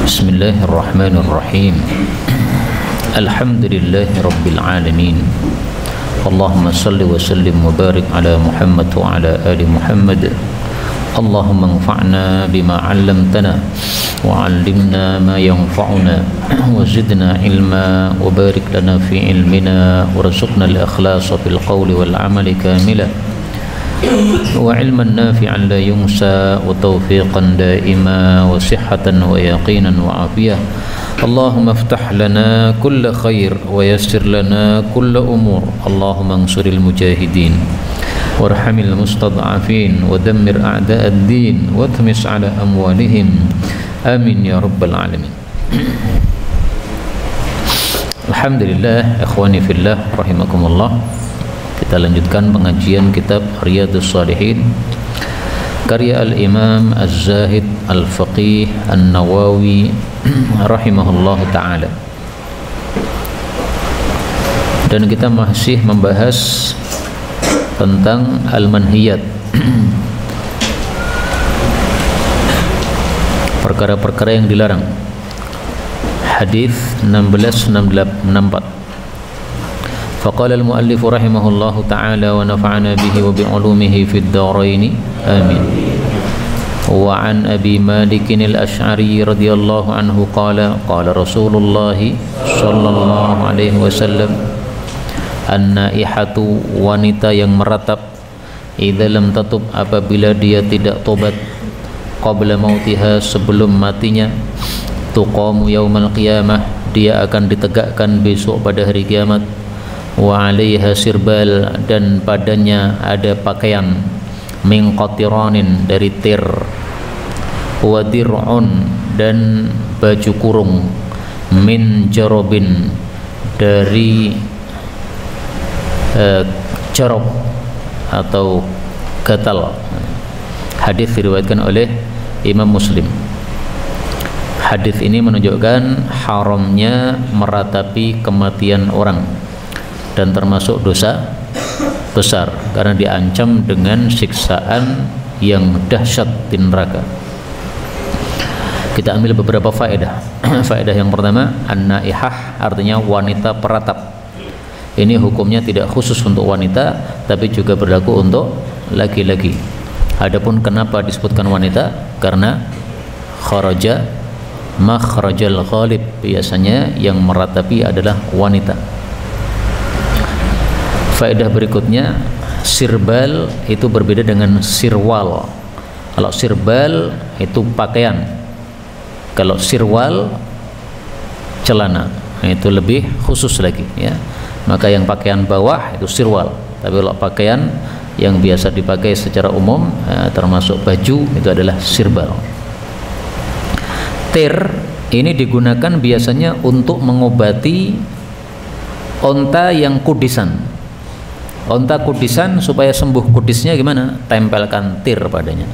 Bismillahirrahmanirrahim. Alhamdulillahi rabbil alamin. Allahumma salli wa sallim wa barik ala Muhammad wa ala ali Muhammad. Allahumma anfa'na bima 'allamtana wa 'allimna ma yanfa'una wa zidna ilma wa barik lana fi ilmina warzuqna al-ikhlasa fil qawli wal 'amali kamila wa ilman nafi'an la yunsa wa tawfiqan daima wa sihhatan wa yaqinan wa afiyah. Allahumma iftah lana kulla khair wa yassir lana kulla umur. Allahumma ansuril mujahidin warhamil mustad'afin wa dammir a'da'ad din wa tmis ala amwalihim. Amin ya rabbal alamin. Alhamdulillah, ikhwani fillah rahimakumullah. Kita lanjutkan pengajian kitab Riyadhus Shalihin karya Al-Imam Az-Zahid Al-Faqih An-Nawawi rahimahullah ta'ala. Dan kita masih membahas tentang al-manhiyat, perkara-perkara yang dilarang. Hadis 1664. Faqala al-muallif rahimahullahu ta'ala wa nafa'ana bihi wa bi'ulumihi fid dharain amin. Wa an Abi Malik al-Asy'ari radhiyallahu anhu qala qala Rasulullah sallallahu alaihi wasallam, an-naihatu, wanita yang meratap, idza lam tatub, apabila dia tidak tobat, qabla mautiha, sebelum matinya, tuqamu yaumal qiyamah, dia akan ditegakkan besok pada hari kiamat, wa 'alaiha sirbal, dan padanya ada pakaian, min qatiranin, dari tir, wa dir'un, dan baju kurung, min jarobin, dari jarob atau gatal. Hadis diriwayatkan oleh Imam Muslim. Hadis ini menunjukkan haramnya meratapi kematian orang dan termasuk dosa besar karena diancam dengan siksaan yang dahsyat di neraka. Kita ambil beberapa faedah. Faedah yang pertama, an-naihah artinya wanita peratap. Ini hukumnya tidak khusus untuk wanita, tapi juga berlaku untuk laki-laki. Adapun kenapa disebutkan wanita? Karena kharaja makhrajal ghalib, biasanya yang meratapi adalah wanita. Faedah berikutnya, sirbal itu berbeda dengan sirwal. Kalau sirbal itu pakaian, kalau sirwal celana. Itu lebih khusus lagi, ya. Maka yang pakaian bawah itu sirwal, tapi kalau pakaian yang biasa dipakai secara umum termasuk baju itu adalah sirbal. Tir ini digunakan biasanya untuk mengobati onta yang kudisan. Onta kudisan, supaya sembuh kudisnya gimana? Tempelkan tir padanya,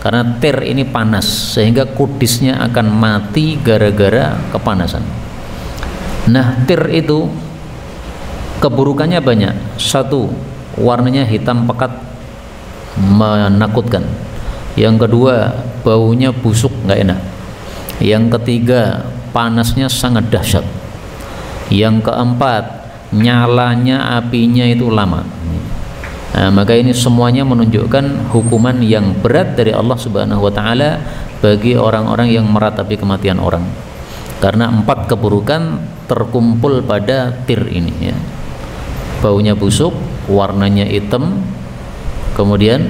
karena tir ini panas sehingga kudisnya akan mati gara-gara kepanasan. Nah, tir itu keburukannya banyak. Satu, warnanya hitam pekat, menakutkan. Yang kedua, baunya busuk, nggak enak. Yang ketiga, panasnya sangat dahsyat. Yang keempat, nyalanya, apinya itu lama. Nah, maka ini semuanya menunjukkan hukuman yang berat dari Allah Subhanahu wa ta'ala bagi orang-orang yang meratapi kematian orang, karena 4 keburukan terkumpul pada tir ini, ya. Baunya busuk, warnanya hitam, kemudian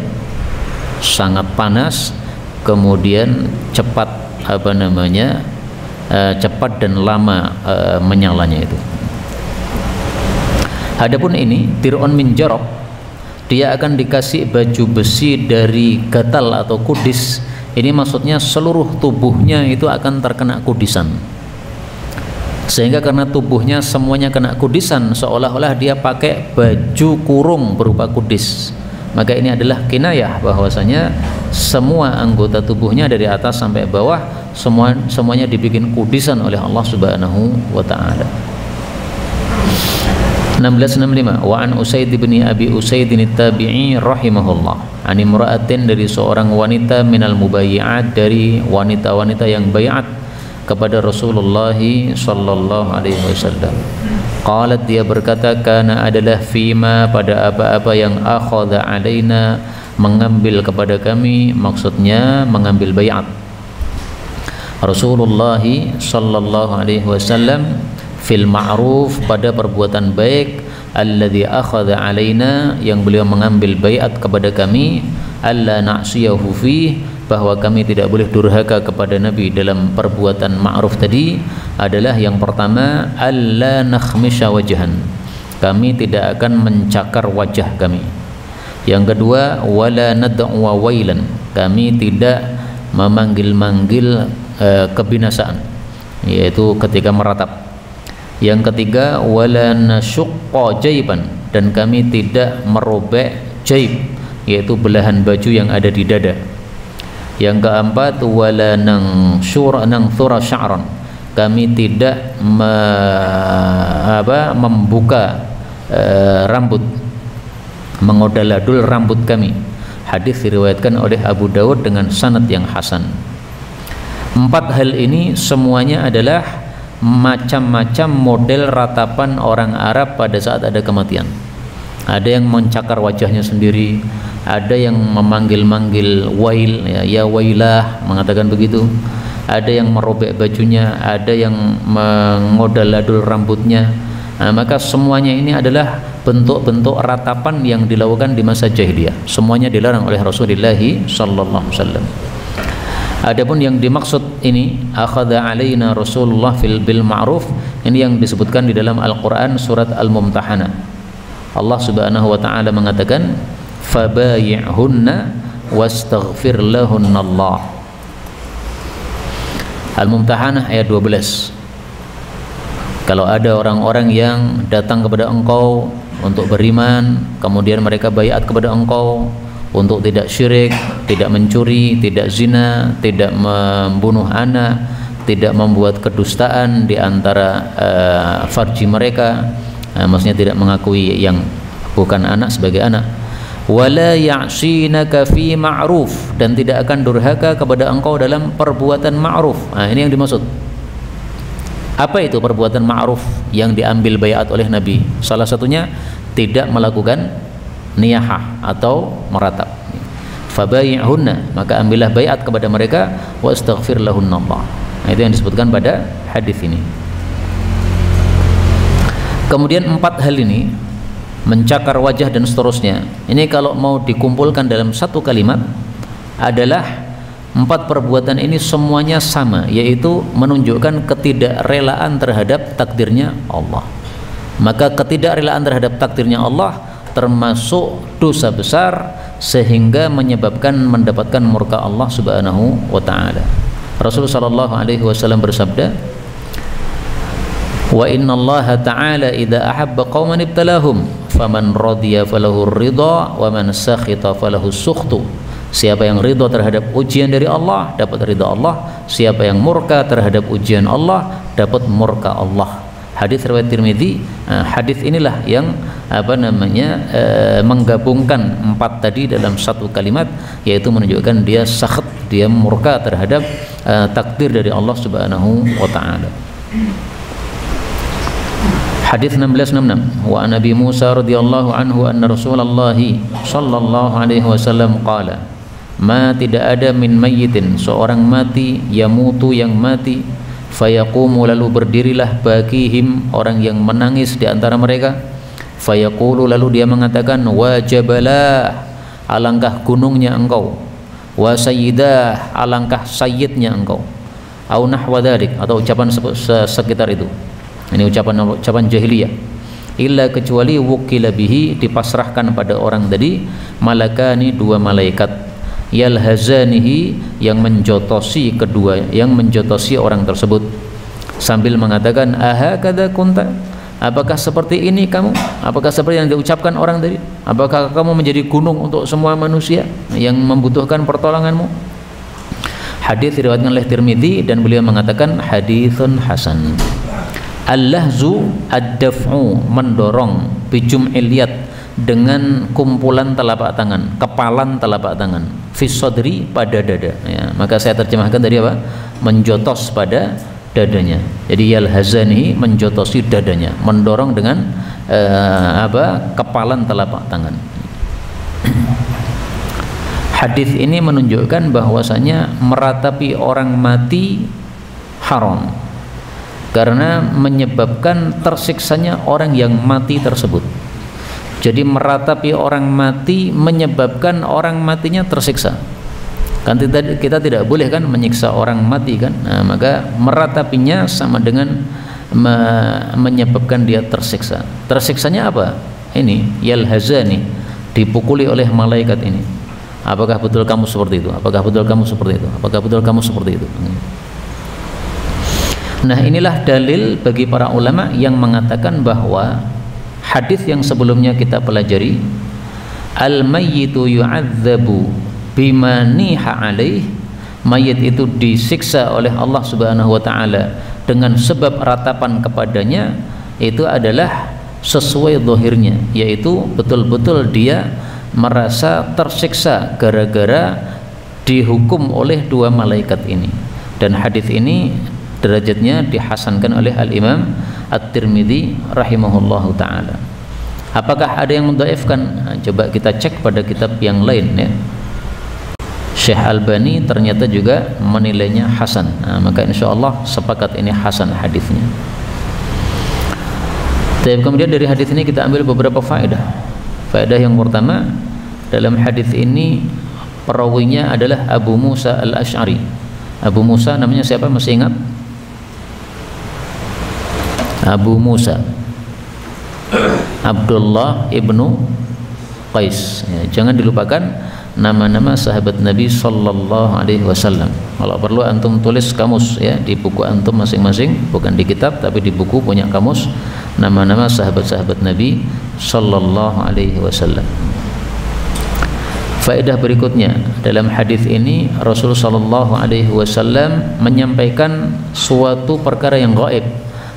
sangat panas, kemudian cepat cepat dan lama menyalanya itu. Adapun ini tir'un min jarob, dia akan dikasih baju besi dari gatal atau kudis. Ini maksudnya seluruh tubuhnya itu akan terkena kudisan, sehingga karena tubuhnya semuanya kena kudisan, seolah-olah dia pakai baju kurung berupa kudis. Maka ini adalah kinayah bahwasanya semua anggota tubuhnya dari atas sampai bawah semuanya dibikin kudisan oleh Allah Subhanahu wa ta'ala. 1665. Wa an Usaid bin Abi Usaid at-Tabi'i rahimahullah, an imra'atin, dari seorang wanita, minal mubayyi'at, dari wanita-wanita yang bayat, kepada Rasulullah sallallahu alaihi wasallam. Qalat, dia berkata, kana adalah fima, pada apa-apa yang akhadha alaina, mengambil kepada kami, maksudnya mengambil baiat. Rasulullah sallallahu alaihi wasallam fil ma'ruf, pada perbuatan baik, alladzi akhadha alaina, yang beliau mengambil baiat kepada kami, alla na'siyahu fih, bahwa kami tidak boleh durhaka kepada Nabi dalam perbuatan ma'ruf tadi adalah yang pertama, alla nakhmisha wajhan, kami tidak akan mencakar wajah kami. Yang kedua, wala nad'u wailan, kami tidak memanggil-manggil kebinasaan, yaitu ketika meratap. Yang ketiga, wala nasyuqqa jaiban, dan kami tidak merobek jaib, yaitu belahan baju yang ada di dada. Yang keempat, wala nangthura sya'ran, kami tidak membuka rambut, mengodaladul rambut kami. Hadis diriwayatkan oleh Abu Dawud dengan sanad yang hasan. 4 hal ini semuanya adalah macam-macam model ratapan orang Arab pada saat ada kematian. Ada yang mencakar wajahnya sendiri, ada yang memanggil-manggil wail, ya wailah, mengatakan begitu. Ada yang merobek bajunya, ada yang mengodaladul rambutnya. Maka semuanya ini adalah bentuk-bentuk ratapan yang dilakukan di masa jahiliyah. Semuanya dilarang oleh Rasulullah sallallahu alaihi wasallam. Adapun yang dimaksud ini, akhadha alaina Rasulullah bil ma'ruf, ini yang disebutkan di dalam Al-Qur'an surat Al-Mumtahanah. Allah Subhanahu wa taala mengatakan, fabayi'hunna wastaghfir lahunallah. Al-Mumtahanah ayat 12. Kalau ada orang-orang yang datang kepada engkau untuk beriman, kemudian mereka baiat kepada engkau untuk tidak syirik, tidak mencuri, tidak zina, tidak membunuh anak, tidak membuat kedustaan di antara farji mereka, maksudnya tidak mengakui yang bukan anak sebagai anak. Wala ya'sinaka fi ma'ruf, dan tidak akan durhaka kepada engkau dalam perbuatan ma'ruf. Ini yang dimaksud. Apa itu perbuatan ma'ruf yang diambil baiat oleh Nabi? Salah satunya tidak melakukan niyahah atau meratap. Fabayi'hunna, maka ambillah baiat kepada mereka, wastaghfir lahunallah. Itu yang disebutkan pada hadis ini. Kemudian 4 hal ini, mencakar wajah dan seterusnya, ini kalau mau dikumpulkan dalam satu kalimat adalah 4 perbuatan ini semuanya sama, yaitu menunjukkan ketidakrelaan terhadap takdirnya Allah. Maka ketidakrelaan terhadap takdirnya Allah termasuk dosa besar sehingga menyebabkan mendapatkan murka Allah Subhanahu wa taala. Rasulullah sallallahu alaihi wasallam bersabda, wa innallaha ta'ala idza ahabba qauman ibtalahum faman radiya falahu ridha wa man sakhita falahu sukhtu. Siapa yang ridha terhadap ujian dari Allah dapat ridha Allah, siapa yang murka terhadap ujian Allah dapat murka Allah. Hadis riwayat Tirmidzi. Hadis inilah yang menggabungkan 4 tadi dalam satu kalimat, yaitu menunjukkan dia sakhat, dia murka terhadap takdir dari Allah Subhanahu wa taala. Hadis 1666, wa Nabi Musa radhiyallahu anhu anna Rasulullah sallallahu alaihi wasallam qala, ma tidak ada min mayyitin, seorang mati, yamutu yang mati, fayaqumu lalu berdirilah bakihim, orang yang menangis di antara mereka, fayaqulu lalu dia mengatakan, wajabalah, alangkah gunungnya engkau, wa sayyidah, alangkah sayyidnya engkau, au nahwa dzalik, atau ucapan sekitar itu. Ini ucapan jahiliyah. Illa, kecuali wukila bihi, dipasrahkan pada orang tadi, malakani, 2 malaikat, yalhazanihi, yang menjotosi yang menjotosi orang tersebut sambil mengatakan, ahakadza kunta, apakah seperti ini kamu? Apakah seperti yang diucapkan orang tadi? Apakah kamu menjadi gunung untuk semua manusia yang membutuhkan pertolonganmu? Hadis diriwayatkan oleh Tirmidzi dan beliau mengatakan haditsun hasan. Al-lahzu ad-daf'u, mendorong, bijum'il yad, dengan kumpulan telapak tangan, kepalan telapak tangan, fi sadri, pada dada, ya. Maka saya terjemahkan tadi apa? Menjotos pada dadanya. Jadi yalhazani, menjotosi dadanya, mendorong dengan kepalan telapak tangan. Hadis ini menunjukkan bahwasanya meratapi orang mati haram karena menyebabkan tersiksanya orang yang mati tersebut. Jadi meratapi orang mati menyebabkan orang matinya tersiksa. Kan kita tidak boleh kan menyiksa orang mati kan. Nah, maka meratapinya sama dengan menyebabkan dia tersiksa. Tersiksanya apa? Ini yalhazani, dipukuli oleh malaikat ini. Apakah betul kamu seperti itu? Apakah betul kamu seperti itu? Apakah betul kamu seperti itu? Nah, inilah dalil bagi para ulama yang mengatakan bahwa hadis yang sebelumnya kita pelajari, al-mayyitu yu'adzabu bima niha alaih, mayit itu disiksa oleh Allah Subhanahu wa taala dengan sebab ratapan kepadanya, itu adalah sesuai zahirnya, yaitu betul-betul dia merasa tersiksa gara-gara dihukum oleh dua malaikat ini. Dan hadis ini derajatnya dihasankan oleh Al-Imam At-Tirmidzi rahimahullahu taala. Apakah ada yang mendhaifkan? Nah, coba kita cek pada kitab yang lain ya. Syekh Albani ternyata juga menilainya hasan. Nah, maka insyaallah sepakat ini hasan hadisnya. Tapi kemudian dari hadis ini kita ambil beberapa faedah. Faedah yang pertama, dalam hadis ini perawinya adalah Abu Musa Al-Asy'ari. Abu Musa namanya siapa, masih ingat? Abu Musa Abdullah ibnu Qais ya, jangan dilupakan nama-nama sahabat Nabi Sallallahu Alaihi Wasallam. Kalau perlu antum tulis kamus ya, di buku antum masing-masing, bukan di kitab tapi di buku punya kamus, nama-nama sahabat-sahabat Nabi Sallallahu Alaihi Wasallam. Faedah berikutnya, dalam hadis ini Rasulullah Sallallahu Alaihi Wasallam menyampaikan suatu perkara yang gaib,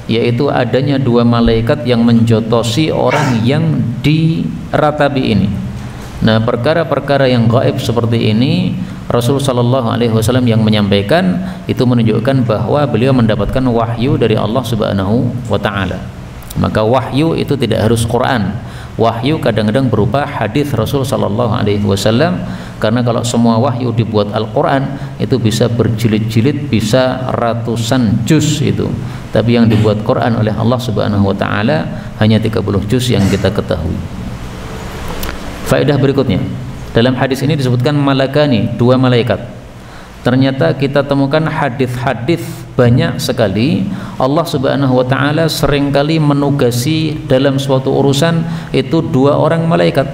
yaitu adanya dua malaikat yang menjotosi orang yang diratapi ini. Nah, perkara-perkara yang gaib seperti ini Rasulullah Sallallahu Alaihi Wasallam yang menyampaikan, itu menunjukkan bahwa beliau mendapatkan wahyu dari Allah Subhanahu wa taala. Maka wahyu itu tidak harus Quran. Wahyu kadang-kadang berupa hadis Rasul Sallallahu Alaihi Wasallam, karena kalau semua wahyu dibuat Al-Quran itu bisa berjilid-jilid, bisa ratusan juz itu. Tapi yang dibuat Quran oleh Allah Subhanahu wa taala hanya 30 juz yang kita ketahui. Faedah berikutnya, dalam hadis ini disebutkan malakani, dua malaikat. Ternyata kita temukan hadis-hadis banyak sekali Allah Subhanahu wa taala seringkali menugasi dalam suatu urusan itu dua orang malaikat.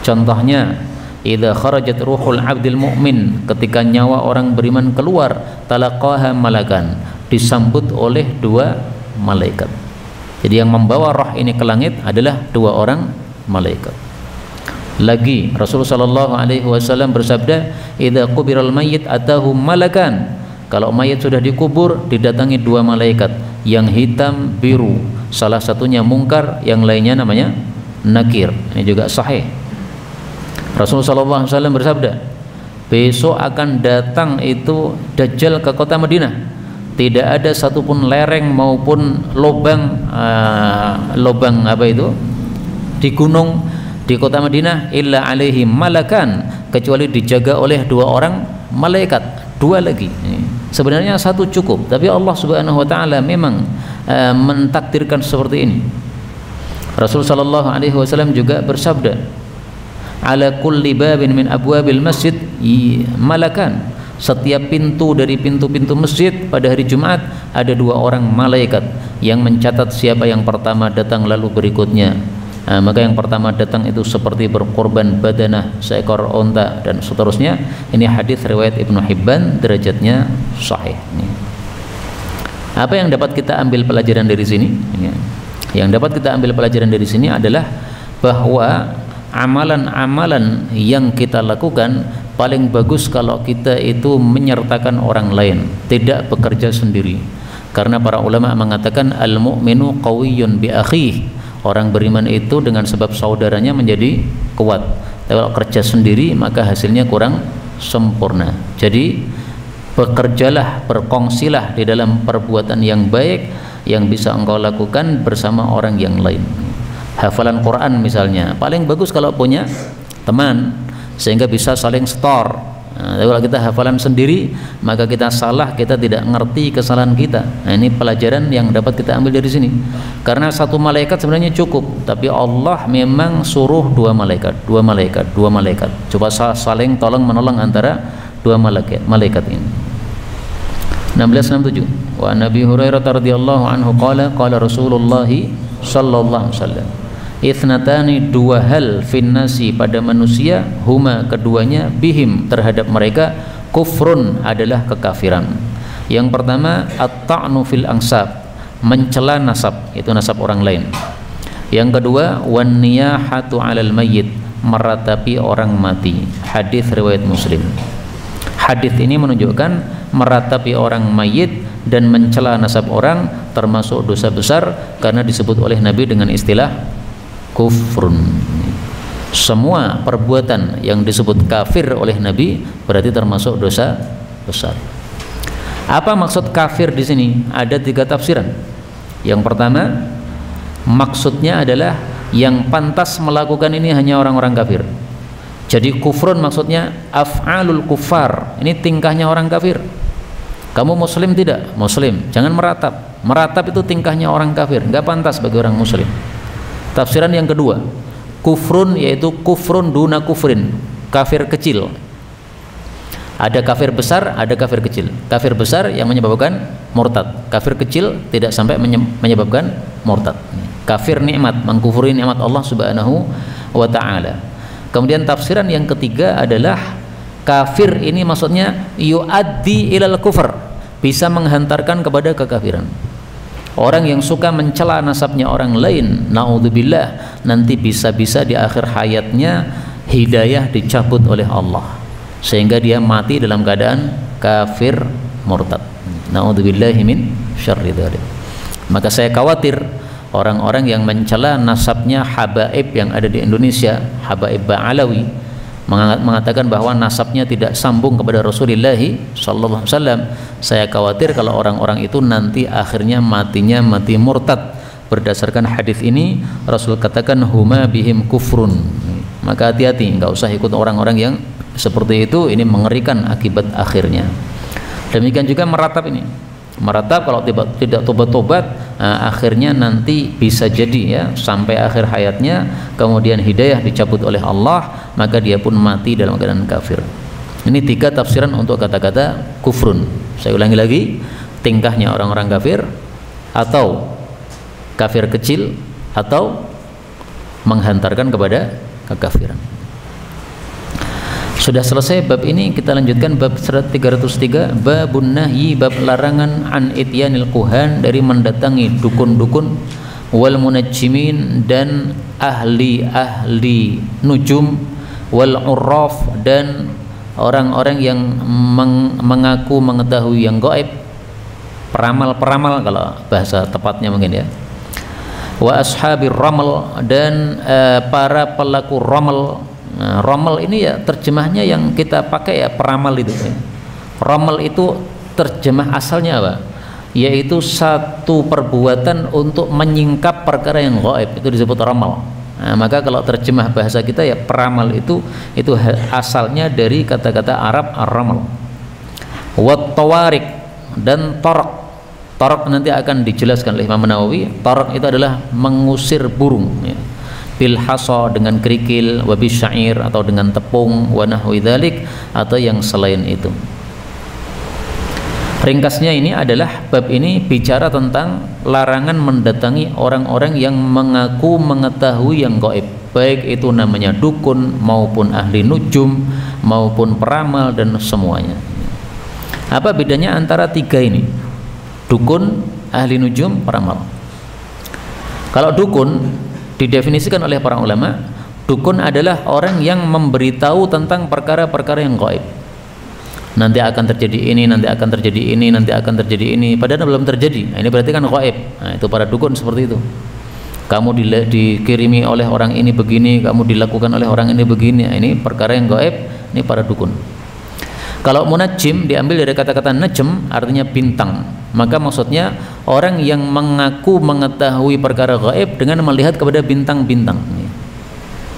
Contohnya, idza kharajat ruhul abdil mu'min, ketika nyawa orang beriman keluar, talaqaha malakan, disambut oleh dua malaikat. Jadi yang membawa roh ini ke langit adalah dua orang malaikat. Lagi Rasulullah Sallallahu Alaihi Wasallam bersabda, idza qubiral mayyit atahu malakan, kalau mayat sudah dikubur didatangi dua malaikat, yang hitam biru, salah satunya mungkar, yang lainnya namanya nakir. Ini juga sahih. Rasulullah Sallallahu Alaihi Wasallam bersabda, besok akan datang itu Dajjal ke kota Madinah, tidak ada satupun lereng maupun lubang apa itu di gunung di kota Madinah illa alaihi malakan, kecuali dijaga oleh dua orang malaikat. Dua lagi, sebenarnya satu cukup, tapi Allah Subhanahu wa taala memang mentakdirkan seperti ini. Rasul sallallahu alaihi wasallam juga bersabda, ala kulli babin min abwabil masjid malakan, setiap pintu dari pintu-pintu masjid pada hari Jumat ada dua orang malaikat yang mencatat siapa yang pertama datang lalu berikutnya. Maka yang pertama datang itu seperti berkorban badanah, seekor onta dan seterusnya. Ini hadis riwayat Ibnu Hibban, derajatnya sahih. Apa yang dapat kita ambil pelajaran dari sini? Yang dapat kita ambil pelajaran dari sini adalah bahwa amalan-amalan yang kita lakukan paling bagus kalau kita itu menyertakan orang lain, tidak bekerja sendiri. Karena para ulama mengatakan al-mu'minu qawiyyun bi akhihi, orang beriman itu dengan sebab saudaranya menjadi kuat. Tapi kalau kerja sendiri maka hasilnya kurang sempurna. Jadi Bekerjalah, berkongsilah di dalam perbuatan yang baik yang bisa engkau lakukan bersama orang yang lain. Hafalan Quran misalnya, paling bagus kalau punya teman sehingga bisa saling setor. Nah, kalau kita hafalan sendiri, maka kita salah, kita tidak ngerti kesalahan kita. Nah, ini pelajaran yang dapat kita ambil dari sini. Karena satu malaikat sebenarnya cukup, tapi Allah memang suruh dua malaikat. Coba saling tolong menolong antara dua malaikat ini. 1667. Wa Nabi Hurairah radhiyallahu anhu qala Rasulullah sallallahu alaihi wasallam, ithnatani, dua hal finnasi pada manusia, huma keduanya, bihim terhadap mereka, kufrun adalah kekafiran. Yang pertama at-ta'nu fil ansab, mencela nasab, itu nasab orang lain. Yang kedua wan niyahatu 'alal mayyit, meratapi orang mati. Hadis riwayat Muslim. Hadis ini menunjukkan meratapi orang mayit dan mencela nasab orang termasuk dosa besar karena disebut oleh Nabi dengan istilah kufrun. Semua perbuatan yang disebut kafir oleh Nabi berarti termasuk dosa besar. Apa maksud kafir di sini? Ada 3 tafsiran. Yang pertama, maksudnya adalah yang pantas melakukan ini hanya orang-orang kafir. Jadi kufrun maksudnya af'alul kufar. Ini tingkahnya orang kafir. Kamu muslim tidak? Muslim. Jangan meratap. Meratap itu tingkahnya orang kafir, enggak pantas bagi orang muslim. Tafsiran yang kedua, kufrun yaitu kufrun duna kufrin, kafir kecil. Ada kafir besar, ada kafir kecil. Kafir besar yang menyebabkan murtad, kafir kecil tidak sampai menyebabkan murtad. Kafir nikmat, mengkufuri nikmat Allah Subhanahu wa taala. Kemudian tafsiran yang ketiga adalah kafir ini maksudnya yuaddi ilal kufr, bisa menghantarkan kepada kekafiran. Orang yang suka mencela nasabnya orang lain, naudzubillah, nanti bisa-bisa di akhir hayatnya hidayah dicabut oleh Allah sehingga dia mati dalam keadaan kafir murtad. Naudzubillahi min syarri dzalik. Maka saya khawatir orang-orang yang mencela nasabnya habaib yang ada di Indonesia, habaib Ba'alawi, mengatakan bahwa nasabnya tidak sambung kepada Rasulullah sallallahu alaihi wasallam. Saya khawatir kalau orang-orang itu nanti akhirnya matinya mati murtad. Berdasarkan hadis ini Rasul katakan huma bihim kufrun. Maka hati-hati, enggak usah ikut orang-orang yang seperti itu, ini mengerikan akibat akhirnya. Demikian juga meratap ini. Meratap kalau tidak tobat-tobat, akhirnya nanti bisa jadi ya sampai akhir hayatnya kemudian hidayah dicabut oleh Allah, maka dia pun mati dalam keadaan kafir. Ini 3 tafsiran untuk kata-kata kufrun. Saya ulangi lagi, tingkahnya orang-orang kafir, atau kafir kecil, atau menghantarkan kepada kekafiran. Sudah selesai bab ini, kita lanjutkan bab 303, babun nahyi, bab larangan an ityanil kuhan, dari mendatangi dukun-dukun, wal munajjimin, dan ahli-ahli nujum, wal urraf, dan orang-orang yang mengaku mengetahui yang gaib, peramal-peramal kalau bahasa tepatnya mungkin ya. Wa ashabir ramal, dan para pelaku ramal. Nah, ramal ini ya terjemahnya yang kita pakai ya peramal itu. Ramal itu terjemah asalnya apa? Yaitu satu perbuatan untuk menyingkap perkara yang gaib, itu disebut ramal. Nah, maka kalau terjemah bahasa kita ya peramal itu asalnya dari kata-kata Arab ar-ramal. Wat tawarik, dan tarak. Tarak nanti akan dijelaskan oleh Imam Nawawi. Tarak itu adalah mengusir burung ya. Bil hasa, dengan kerikil, wa bisyair, atau dengan tepung, wa nahwi dzalik, atau yang selain itu. Ringkasnya ini adalah bab ini bicara tentang larangan mendatangi orang-orang yang mengaku mengetahui yang gaib, baik itu namanya dukun maupun ahli nujum maupun peramal dan semuanya. Apa bedanya antara 3 ini? Dukun, ahli nujum, peramal. Kalau dukun didefinisikan oleh para ulama, dukun adalah orang yang memberitahu tentang perkara-perkara yang gaib. Nanti akan terjadi ini, nanti akan terjadi ini, nanti akan terjadi ini, padahal belum terjadi. Nah, ini berarti kan gaib. Nah, itu para dukun seperti itu. Kamu dikirimi oleh orang ini begini, kamu dilakukan oleh orang ini begini. Nah, ini perkara yang gaib, ini para dukun. Kalau munajjim diambil dari kata-kata najm, artinya bintang. Maka maksudnya orang yang mengaku mengetahui perkara gaib dengan melihat kepada bintang-bintang.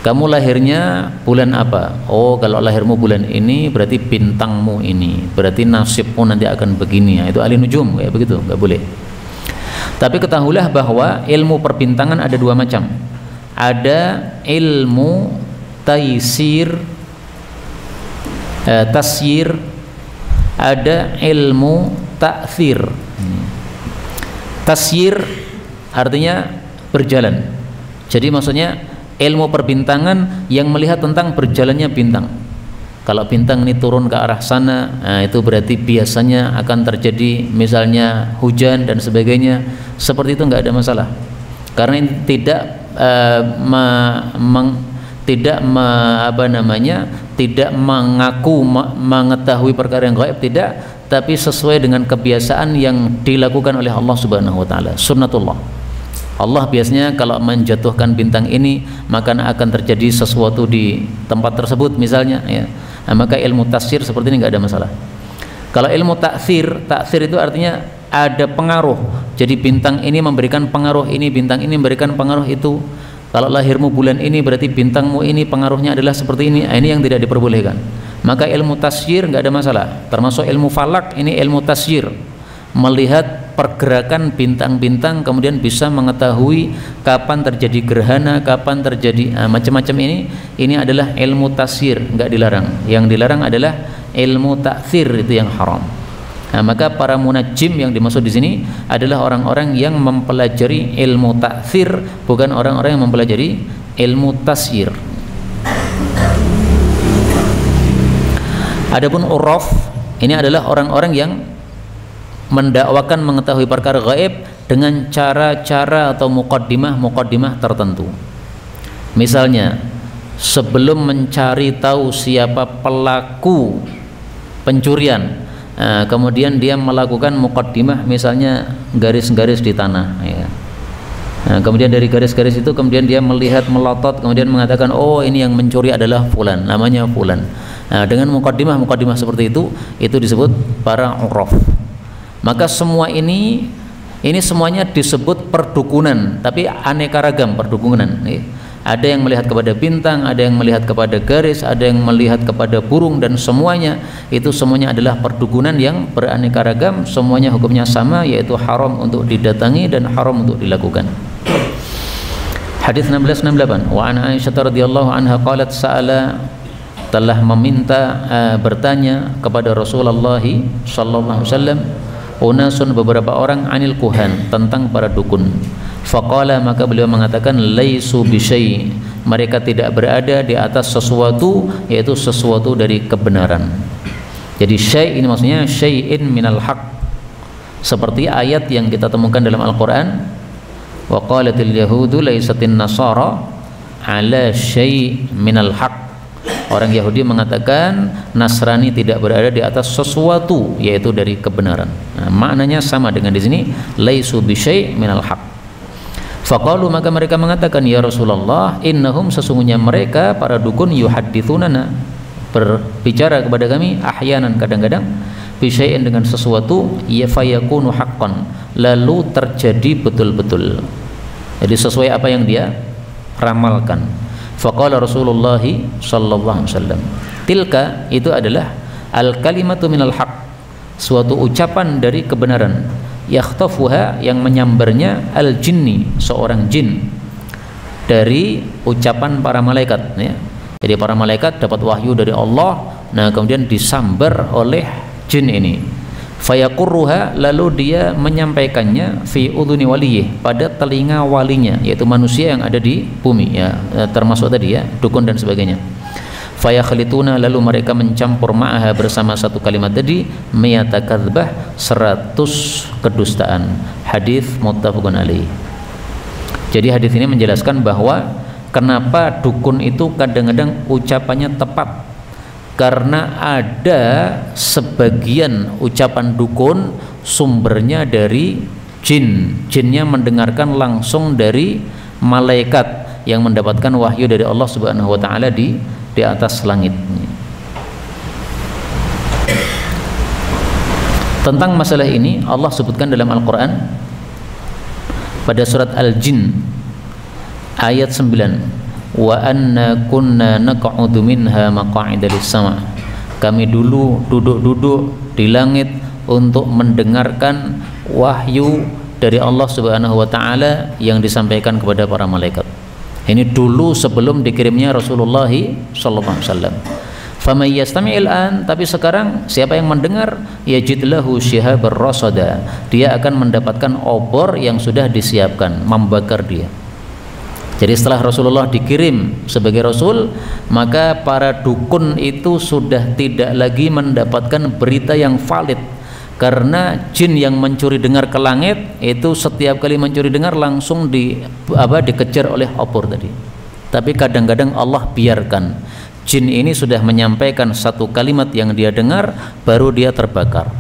Kamu lahirnya bulan apa? Oh, kalau lahirmu bulan ini berarti bintangmu ini, berarti nasibmu nanti akan begini. Itu ahli nujum, kayak begitu, nggak boleh. Tapi ketahuilah bahwa ilmu perbintangan ada dua macam. Ada ilmu tasyir, ada ilmu ta'thir. Tasyir artinya berjalan. Jadi maksudnya ilmu perbintangan yang melihat tentang berjalannya bintang. Kalau bintang ini turun ke arah sana, nah itu berarti biasanya akan terjadi misalnya hujan dan sebagainya. Seperti itu nggak ada masalah. Karena ini tidak tidak mengaku mengetahui perkara yang gaib, tidak, tapi sesuai dengan kebiasaan yang dilakukan oleh Allah Subhanahu wa taala, sunnatullah. Allah biasanya kalau menjatuhkan bintang ini maka akan terjadi sesuatu di tempat tersebut misalnya, ya. Nah, maka ilmu tafsir seperti ini nggak ada masalah. Kalau ilmu taksir itu artinya ada pengaruh. Jadi bintang ini memberikan pengaruh ini, bintang ini memberikan pengaruh itu. Kalau lahirmu bulan ini berarti bintangmu ini pengaruhnya adalah seperti ini. Nah, ini yang tidak diperbolehkan. Maka ilmu tasyir nggak ada masalah. Termasuk ilmu falak, ini ilmu tasyir, melihat pergerakan bintang-bintang, kemudian bisa mengetahui kapan terjadi gerhana, kapan terjadi macam-macam ini. Ini adalah ilmu tasyir, nggak dilarang. Yang dilarang adalah ilmu taksir, itu yang haram. Nah, maka para munajjim yang dimaksud di sini adalah orang-orang yang mempelajari ilmu taksir, bukan orang-orang yang mempelajari ilmu tasyir. Adapun urraf, ini adalah orang-orang yang mendakwakan mengetahui perkara gaib dengan cara-cara atau muqaddimah tertentu. Misalnya, sebelum mencari tahu siapa pelaku pencurian, kemudian dia melakukan muqaddimah, misalnya garis-garis di tanah, ya. Nah, kemudian dari garis-garis itu kemudian dia melihat, melotot, kemudian mengatakan, oh ini yang mencuri adalah fulan, namanya fulan. Nah, dengan muqaddimah seperti itu disebut para urraf. Maka semua ini semuanya disebut perdukunan, tapi aneka ragam perdukunan. Ada yang melihat kepada bintang, ada yang melihat kepada garis, ada yang melihat kepada burung, dan semuanya adalah perdukunan yang beraneka ragam. Semuanya hukumnya sama, yaitu haram untuk didatangi dan haram untuk dilakukan. Hadis 1668, wa an Aisyah radhiyallahu anha qalat sa'ala, telah meminta bertanya kepada Rasulullah sallallahu alaihi wasallam, unasun, beberapa orang, anil kuhan, tentang para dukun. Faqala, maka beliau mengatakan, laisu bisyai, mereka tidak berada di atas sesuatu, yaitu sesuatu dari kebenaran. Jadi syai ini maksudnya syai'in minal haq, seperti ayat yang kita temukan dalam Al-Quran, wa qalatil yahudu laisatin nasara ala syai' minal haq. Orang Yahudi mengatakan Nasrani tidak berada di atas sesuatu, yaitu dari kebenaran. Nah, maknanya sama dengan di sini, laisu bisyai' minal haq. Faqalu, maka mereka mengatakan, ya Rasulullah, innahum, sesungguhnya mereka para dukun, yuhaddithunana, berbicara kepada kami, ahyanan, kadang-kadang, bisyai'in, dengan sesuatu, ya fayakunu haqqan, lalu terjadi betul-betul. Jadi sesuai apa yang dia ramalkan. Faqala Rasulullah sallallahu alaihi wasallam, tilka, itu adalah al-kalimatu minal haq, suatu ucapan dari kebenaran, yakhtafuha, yang menyambarnya, al-jinni, seorang jin, dari ucapan para malaikat, ya. Jadi para malaikat dapat wahyu dari Allah, nah kemudian disambar oleh jin ini. Fayakurruha, lalu dia menyampaikannya, fi udhuni waliyih, pada telinga walinya, yaitu manusia yang ada di bumi, ya, termasuk tadi, ya, dukun dan sebagainya. Fayakhlituna, lalu mereka mencampur ma'aha, bersama satu kalimat tadi, miyata kadzbah, 100 kedustaan. Hadis muttafaqun alaih. Jadi hadis ini menjelaskan bahwa kenapa dukun itu kadang-kadang ucapannya tepat, karena ada sebagian ucapan dukun sumbernya dari jin. Jinnya mendengarkan langsung dari malaikat yang mendapatkan wahyu dari Allah Subhanahu wa taala di atas langit. Tentang masalah ini Allah sebutkan dalam Al-Quran pada surat Al-Jin ayat 9, wa anna kunna naq'udu minha maq'ida lis-sama'. Kami dulu duduk-duduk di langit untuk mendengarkan wahyu dari Allah Subhanahu wa taala yang disampaikan kepada para malaikat. Ini dulu sebelum dikirimnya Rasulullah sallallahu alaihi wasallam. Faman yastami'il an, tapi sekarang siapa yang mendengar, yajid lahu shihabar rasada, dia akan mendapatkan obor yang sudah disiapkan membakar dia. Jadi setelah Rasulullah dikirim sebagai Rasul, maka para dukun itu sudah tidak lagi mendapatkan berita yang valid, karena jin yang mencuri dengar ke langit itu setiap kali mencuri dengar langsung dikejar oleh obor tadi. Tapi kadang-kadang Allah biarkan jin ini sudah menyampaikan satu kalimat yang dia dengar, baru dia terbakar.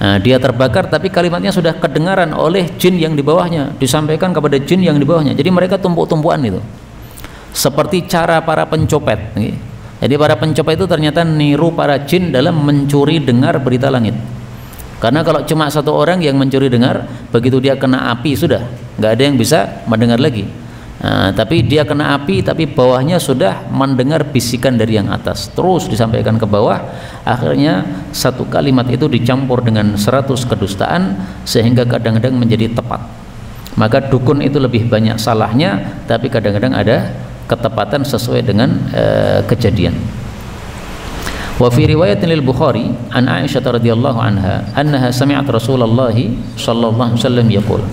Nah, dia terbakar tapi kalimatnya sudah kedengaran oleh jin yang di bawahnya, disampaikan kepada jin yang di bawahnya. Jadi mereka tumpuk-tumpukan itu. Seperti cara para pencopet. Jadi para pencopet itu ternyata niru para jin dalam mencuri dengar berita langit. Karena kalau cuma satu orang yang mencuri dengar, begitu dia kena api sudah, nggak ada yang bisa mendengar lagi. Nah, tapi dia kena api tapi bawahnya sudah mendengar bisikan dari yang atas, terus disampaikan ke bawah, akhirnya satu kalimat itu dicampur dengan 100 kedustaan sehingga kadang-kadang menjadi tepat. Maka dukun itu lebih banyak salahnya, tapi kadang-kadang ada ketepatan sesuai dengan kejadian. Wa fi riwayatin lil Bukhari an Aisyah radhiyallahu anha annaha sami'at Rasulullah sallallahu alaihi wasallam yaqul,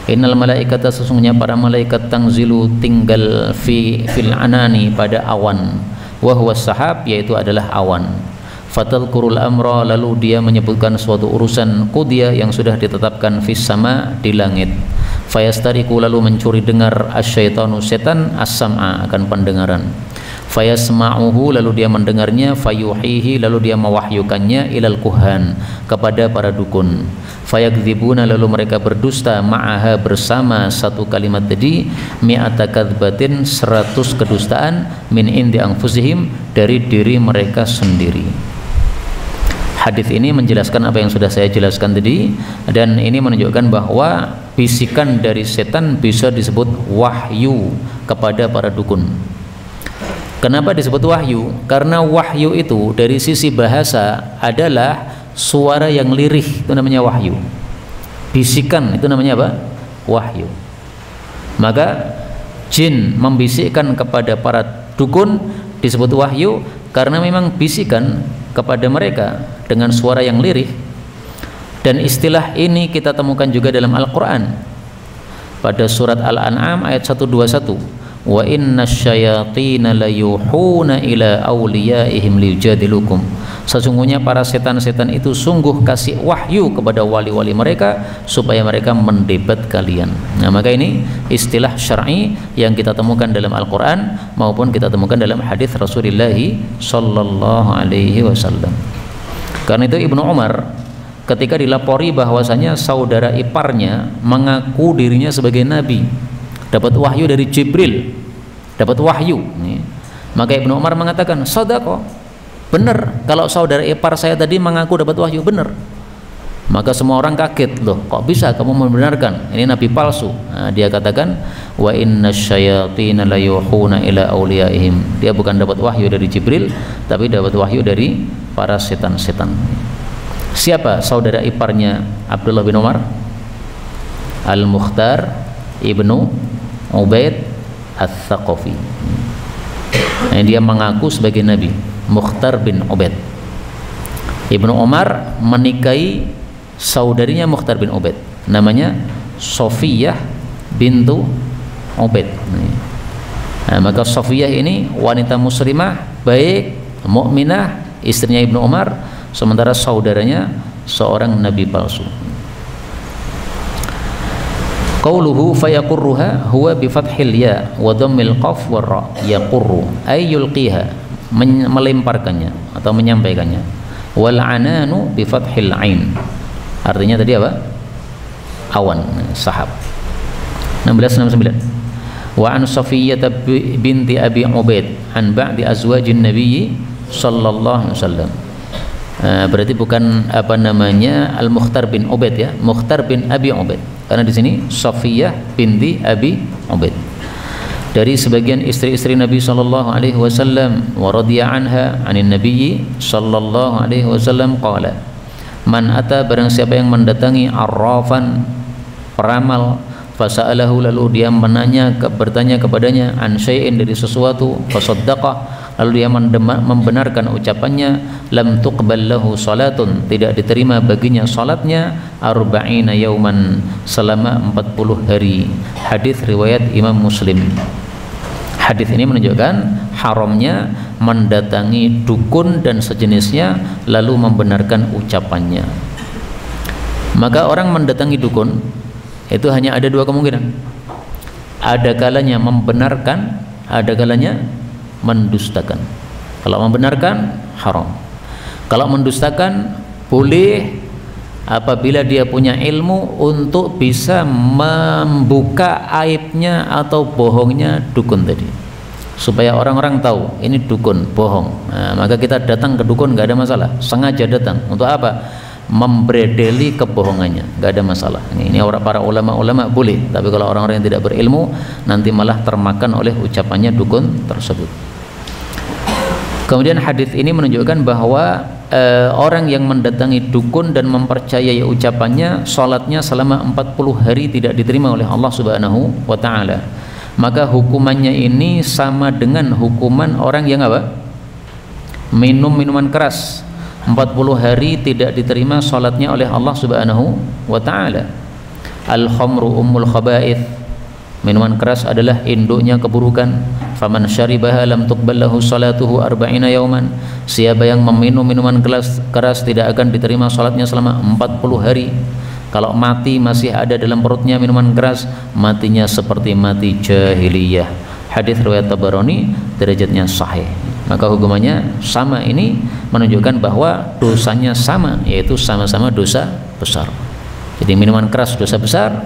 innal malaikata, sesungguhnya para malaikat, tangzilu tinggal fil anani, pada awan, wa huwa sahab, yaitu adalah awan. Fatadhkurul amra, lalu dia menyebutkan suatu urusan, qudiyah, yang sudah ditetapkan, fis sama, di langit. Fayastariku, lalu mencuri dengar, asyaitanu, setan, as-sam'a, akan pendengaran. Fayasma'uhu, lalu dia mendengarnya, fayuhihi, lalu dia mewahyukannya, ilal kuhan, kepada para dukun. Fayakdzibuna, lalu mereka berdusta, ma'aha, bersama satu kalimat tadi, mi'ata kadzbatin, 100 kedustaan, min indi anfusihim, dari diri mereka sendiri. Hadis ini menjelaskan apa yang sudah saya jelaskan tadi, dan ini menunjukkan bahwa bisikan dari setan bisa disebut wahyu kepada para dukun. Kenapa disebut wahyu? Karena wahyu itu dari sisi bahasa adalah suara yang lirih, itu namanya wahyu. Bisikan itu namanya apa? Wahyu. Maka jin membisikkan kepada para dukun disebut wahyu karena memang bisikan kepada mereka dengan suara yang lirih. Dan istilah ini kita temukan juga dalam Al-Quran pada surat Al-An'am ayat 121. Wa inna syayatina layuhuna ila awliyaihim liyujadilukum. Sesungguhnya para setan-setan itu sungguh kasih wahyu kepada wali-wali mereka supaya mereka mendebat kalian. Nah, maka ini istilah syar'i yang kita temukan dalam Al-Quran maupun kita temukan dalam hadis Rasulullah sallallahu alaihi wasallam. Karena itu Ibnu Umar ketika dilapori bahwasanya saudara iparnya mengaku dirinya sebagai nabi, dapat wahyu dari Jibril, dapat wahyu, maka Ibnu Umar mengatakan, sadaqah, benar, kalau saudara ipar saya tadi mengaku dapat wahyu, benar. Maka semua orang kaget, loh kok bisa kamu membenarkan ini nabi palsu? Nah, dia katakan, wa inna syayatina layuhuna ila awliyaihim, dia bukan dapat wahyu dari Jibril, tapi dapat wahyu dari para setan-setan. Siapa saudara iparnya Abdullah bin Umar? Al-Mukhtar ibnu Ubaid Ats-Tsaqafi. Nah, dia mengaku sebagai nabi, Mukhtar bin Ubaid. Ibnu Umar menikahi saudarinya Mukhtar bin Ubaid, namanya Sofiyah bintu Ubaid. Nah, maka Sofiyah ini wanita muslimah, baik, mukminah, istrinya Ibnu Umar, sementara saudaranya seorang nabi palsu. Qauluhu fayaqurruha huwa bi fathil ya wa dhammil qaf war ra, yaqurru ay yulqiha, melemparkannya atau menyampaikannya. Wal ananu bi fathil ain, artinya tadi apa? Awan, sahab. 1669. Wa an Safiyyah binti Abi Ubaid an ba'di azwajin Nabi sallallahu alaihi wasallam. Berarti bukan Al-Mukhtar bin Ubaid ya, Mukhtar bin Abi Ubaid. Karena di sini Safiyah binti Abi Ubaid. Dari sebagian istri-istri Nabi sallallahu alaihi wasallam, wa radhiya anha 'anin Nabi sallallahu alaihi wasallam qala, man ata, barang siapa yang mendatangi arrafan, peramal, fasa'alahu, lalu dia bertanya kepadanya, an syai'in, dari sesuatu, fasaddaqah, lalu dia membenarkan ucapannya, lam tuqbal lahu salatun, tidak diterima baginya salatnya, arba'ina yauman, selama 40 hari. Hadis riwayat Imam Muslim. Hadis ini menunjukkan haramnya mendatangi dukun dan sejenisnya lalu membenarkan ucapannya. Maka orang mendatangi dukun itu hanya ada dua kemungkinan. Ada kalanya membenarkan, ada kalanya mendustakan. Kalau membenarkan haram. Kalau mendustakan boleh apabila dia punya ilmu untuk bisa membuka aibnya atau bohongnya dukun tadi, supaya orang-orang tahu ini dukun bohong. Maka kita datang ke dukun nggak ada masalah, sengaja datang untuk apa? Membredeli kebohongannya, nggak ada masalah. Ini para ulama-ulama boleh, tapi kalau orang-orang yang tidak berilmu nanti malah termakan oleh ucapannya dukun tersebut. Kemudian hadis ini menunjukkan bahwa orang yang mendatangi dukun dan mempercayai ucapannya, salatnya selama 40 hari tidak diterima oleh Allah Subhanahu wa taala. Maka hukumannya ini sama dengan hukuman orang yang apa? Minum minuman keras. 40 hari tidak diterima salatnya oleh Allah Subhanahu wa taala. Al-khamru ummul khaba'ith. Minuman keras adalah induknya keburukan. Faman syaribaha lam tuqbal lahu salatuhu arba'ina yauman. Siapa yang meminum minuman keras tidak akan diterima salatnya selama 40 hari. Kalau mati masih ada dalam perutnya minuman keras, matinya seperti mati jahiliyah. Hadis riwayat Tabarani, derajatnya sahih. Maka hukumannya sama. Ini menunjukkan bahwa dosanya sama, yaitu sama-sama dosa besar. Jadi minuman keras dosa besar,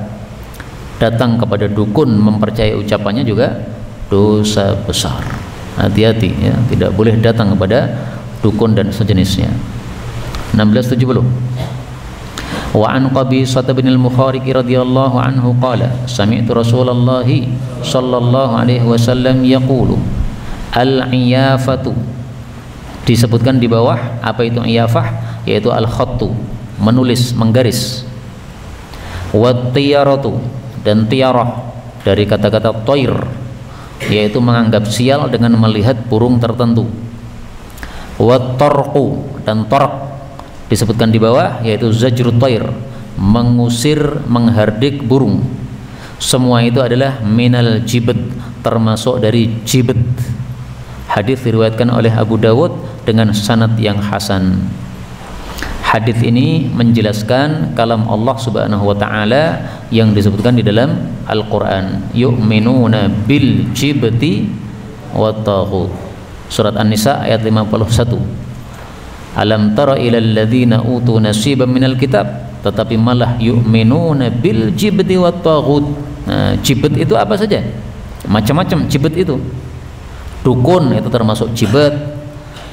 datang kepada dukun mempercayai ucapannya juga dosa besar. Hati-hati ya, tidak boleh datang kepada dukun dan sejenisnya. 1670. Wa an Qabisah bin al-Mukhariq radhiyallahu anhu qala sami'tu Rasulullah sallallahu alaihi wasallam yaqulu al-iyafatu. Disebutkan di bawah apa itu iyafah, yaitu al-khattu, menulis, menggaris. Wa tiyaratu, dan tiarah dari kata-kata toir, yaitu menganggap sial dengan melihat burung tertentu. Wa tarqu, dan tarq disebutkan di bawah, yaitu zajrut toir, mengusir, menghardik burung. Semua itu adalah minal jibat, termasuk dari jibat. Hadis diriwayatkan oleh Abu Dawud dengan sanad yang hasan. Hadis ini menjelaskan kalam Allah Subhanahu wa taala yang disebutkan di dalam Al-Qur'an, yu'minuna bil jibti wat taghut. Surat An-Nisa ayat 51. Alam tara ilal ladzina utu nasiban minal kitab, tetapi malah yu'minuna bil jibti wat taghut. Nah, jibt itu apa saja? Macam-macam jibt itu. Dukun itu termasuk jibt.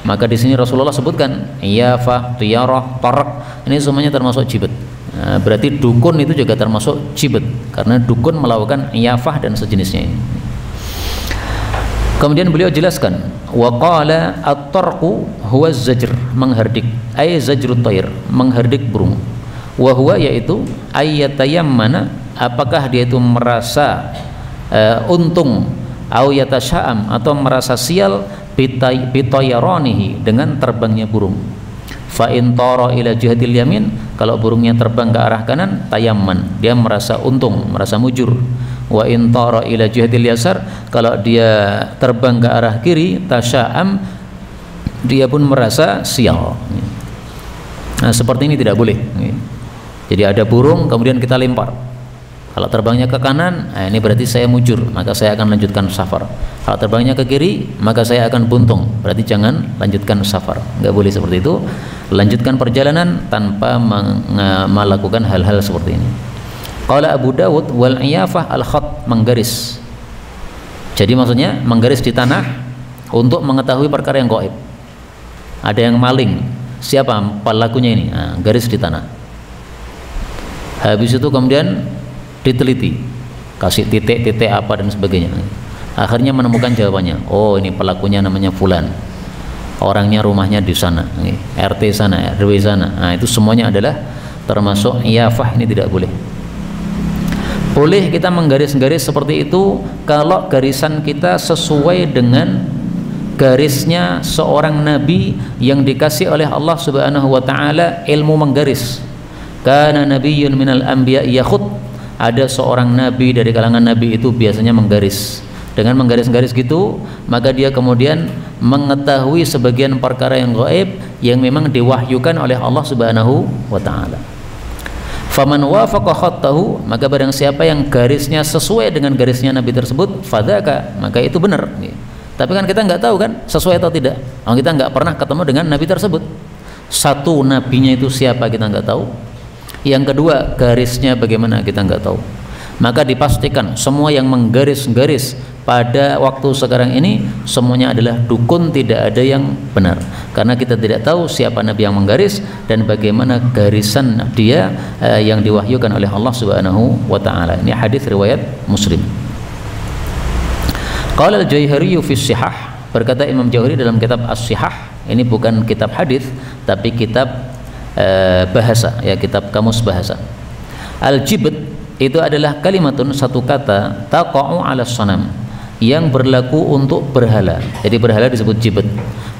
Maka di sini Rasulullah sebutkan iyafah, tiyarah, tarq, ini semuanya termasuk jibat. Nah, berarti dukun itu juga termasuk jibat, karena dukun melakukan iyafah dan sejenisnya ini. Kemudian beliau jelaskan, wa qala at-tarqu huwa zajr, menghardik, ay zajrut tayr, menghardik burung. Wa huwa, yaitu ayyatayammana, apakah dia itu merasa untung, au yatasya'am, atau merasa sial, bitayaranihi, dengan terbangnya burung. Fa in tara ila jihatil yamin, kalau burungnya terbang ke arah kanan, tayamman, dia merasa untung, merasa mujur. Wa in tara ila jihatil yasar, kalau dia terbang ke arah kiri, tasya'am, dia pun merasa sial. Nah, seperti ini tidak boleh. Jadi ada burung kemudian kita lempar. Kalau terbangnya ke kanan, nah ini berarti saya mujur, maka saya akan lanjutkan safar. Kalau terbangnya ke kiri, maka saya akan buntung, berarti jangan lanjutkan safar. Nggak boleh seperti itu. Lanjutkan perjalanan tanpa melakukan hal-hal seperti ini. Qala Abu Dawud wal iyafah al-khat, menggaris. Jadi maksudnya menggaris di tanah untuk mengetahui perkara yang gaib. Ada yang maling, siapa pelakunya ini, garis di tanah. Habis itu kemudian diteliti, kasih titik-titik apa dan sebagainya. Akhirnya menemukan jawabannya. Oh, ini pelakunya namanya fulan, orangnya rumahnya di sana, RT sana, RW sana. Nah, itu semuanya adalah termasuk iyafah. Ini tidak boleh. Boleh kita menggaris-garis seperti itu kalau garisan kita sesuai dengan garisnya seorang nabi yang dikasih oleh Allah Subhanahu wa taala ilmu menggaris. Kana nabiyyun minal anbiya yakhut. Ada seorang nabi dari kalangan nabi itu biasanya menggaris. Dengan menggaris-garis gitu, maka dia kemudian mengetahui sebagian perkara yang gaib yang memang diwahyukan oleh Allah Subhanahu wa taala. Faman wafaqa khattahu, maka barang siapa yang garisnya sesuai dengan garisnya nabi tersebut, fadzaka, maka itu benar. Tapi kan kita nggak tahu kan sesuai atau tidak. Kita nggak pernah ketemu dengan nabi tersebut. Satu, nabinya itu siapa kita nggak tahu. Yang kedua, garisnya bagaimana kita nggak tahu. Maka dipastikan semua yang menggaris-garis pada waktu sekarang ini semuanya adalah dukun, tidak ada yang benar, karena kita tidak tahu siapa nabi yang menggaris dan bagaimana garisan dia yang diwahyukan oleh Allah Subhanahu wa taala. Ini hadis riwayat Muslim. Qala al-Jauhari fi Shihah, berkata Imam Jauhari dalam kitab As-Shihah, ini bukan kitab hadis tapi kitab bahasa, ya, kitab kamus bahasa. Al-jibt itu adalah kalimatun, satu kata, taqa'u 'ala sanam, yang berlaku untuk berhala. Jadi berhala disebut jibt.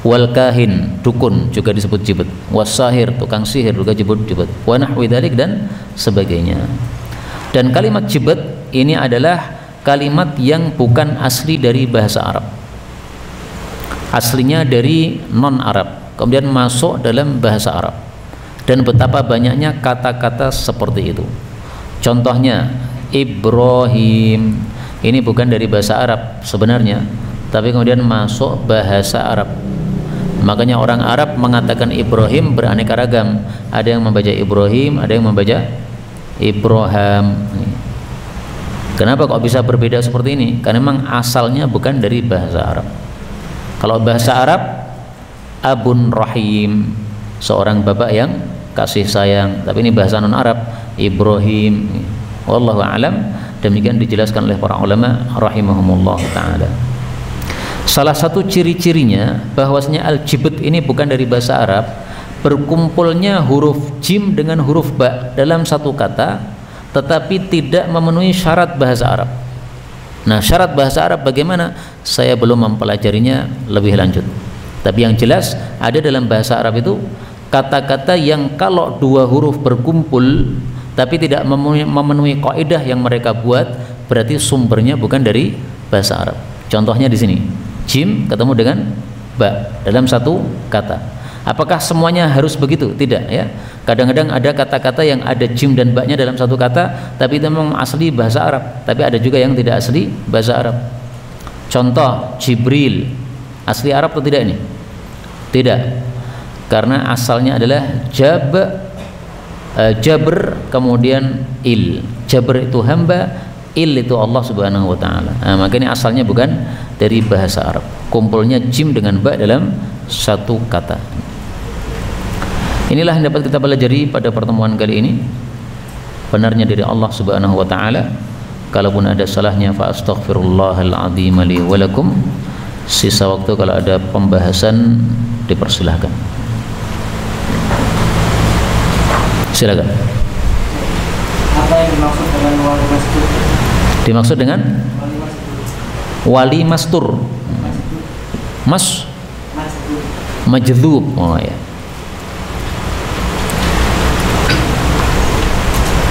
Wal kahin, dukun juga disebut jibt. Wasahir, tukang sihir juga disebut jibt. Wa nahwi dzalik dan sebagainya. Dan kalimat jibt ini adalah kalimat yang bukan asli dari bahasa Arab. Aslinya dari non Arab, kemudian masuk dalam bahasa Arab. Dan betapa banyaknya kata-kata seperti itu. Contohnya Ibrahim, ini bukan dari bahasa Arab sebenarnya, tapi kemudian masuk bahasa Arab. Makanya orang Arab mengatakan Ibrahim beraneka ragam. Ada yang membaca Ibrahim, ada yang membaca Ibrahim. Kenapa kok bisa berbeda seperti ini? Karena memang asalnya bukan dari bahasa Arab. Kalau bahasa Arab, Abun Rahim, seorang bapak yang kasih sayang. Tapi ini bahasa non Arab, Ibrahim. Wallahu a'lam. Demikian dijelaskan oleh para ulama rahimahumullah taala. Salah satu ciri-cirinya bahwasanya al-jibt ini bukan dari bahasa Arab, berkumpulnya huruf jim dengan huruf ba dalam satu kata, tetapi tidak memenuhi syarat bahasa Arab. Nah, syarat bahasa Arab bagaimana? Saya belum mempelajarinya lebih lanjut. Tapi yang jelas ada dalam bahasa Arab itu kata-kata yang kalau dua huruf berkumpul tapi tidak memenuhi kaidah yang mereka buat, berarti sumbernya bukan dari bahasa Arab. Contohnya di sini, jim ketemu dengan ba dalam satu kata. Apakah semuanya harus begitu? Tidak, ya. Kadang-kadang ada kata-kata yang ada jim dan ba-nya dalam satu kata, tapi itu memang asli bahasa Arab. Tapi ada juga yang tidak asli bahasa Arab. Contoh Jibril, asli Arab atau tidak ini? Tidak, karena asalnya adalah jabr kemudian il. Jabr itu hamba, il itu Allah Subhanahu wa taala. Nah, maka ini asalnya bukan dari bahasa Arab. Kumpulnya jim dengan ba dalam satu kata. Inilah yang dapat kita pelajari pada pertemuan kali ini. Benarnya dari Allah Subhanahu wa taala. Kalaupun ada salahnya fa astaghfirullahal azim li wa lakum. Sisa waktu kalau ada pembahasan dipersilahkan. Silakan. Apa yang dimaksud dengan wali mastur? Dimaksud dengan wali mastur. Majdhub. Oh ya.